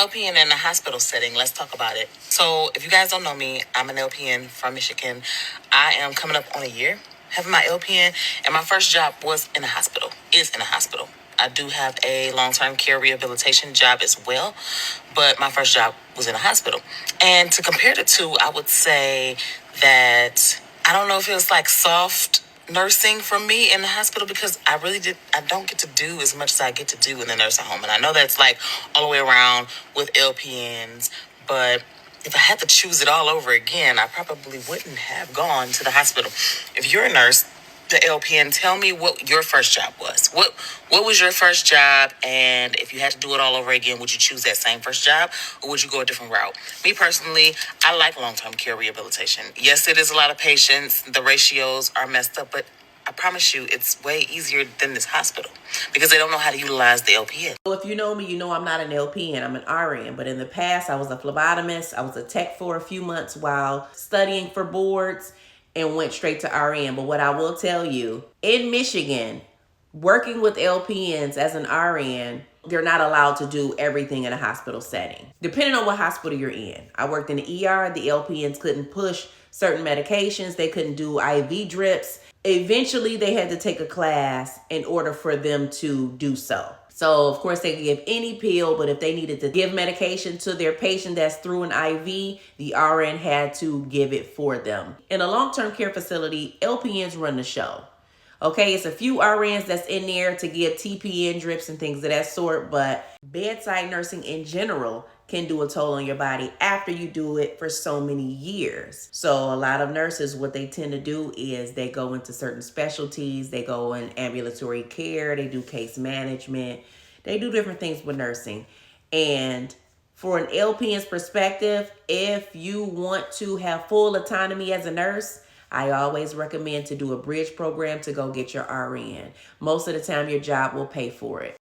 LPN in a hospital setting, let's talk about it. So, if you guys don't know me, I'm an LPN from Michigan. I am coming up on a year having my LPN, and my first job was in a hospital, is in a hospital. I do have a long-term care rehabilitation job as well, but my first job was in a hospital. And to compare the two, I would say that I don't know if it was like soft nursing for me in the hospital because I don't get to do as much as I get to do in the nursing home. And I know that's like all the way around with LPNs, but if I had to choose it all over again, I probably wouldn't have gone to the hospital. If you're a nurse, the LPN, tell me what your first job was. What was your first job? And if you had to do it all over again, would you choose that same first job or would you go a different route? Me personally, I like long-term care rehabilitation. Yes, it is a lot of patients. The ratios are messed up, but I promise you it's way easier than this hospital because they don't know how to utilize the LPN. Well, if you know me, you know I'm not an LPN, I'm an RN. But in the past, I was a phlebotomist. I was a tech for a few months while studying for boards and went straight to RN. But what I will tell you, in Michigan, working with LPNs as an RN, they're not allowed to do everything in a hospital setting, depending on what hospital you're in. I worked in the ER. The LPNs couldn't push certain medications. They couldn't do IV drips. Eventually, they had to take a class in order for them to do so. So, of course, they could give any pill, but if they needed to give medication to their patient that's through an IV, the RN had to give it for them. In a long-term care facility, LPNs run the show. Okay, it's a few RNs that's in there to give TPN drips and things of that sort, but bedside nursing in general can do a toll on your body after you do it for so many years. So a lot of nurses, what they tend to do is they go into certain specialties, they go in ambulatory care, they do case management, they do different things with nursing. And for an LPN's perspective, if you want to have full autonomy as a nurse, I always recommend to do a bridge program to go get your RN. Most of the time, your job will pay for it.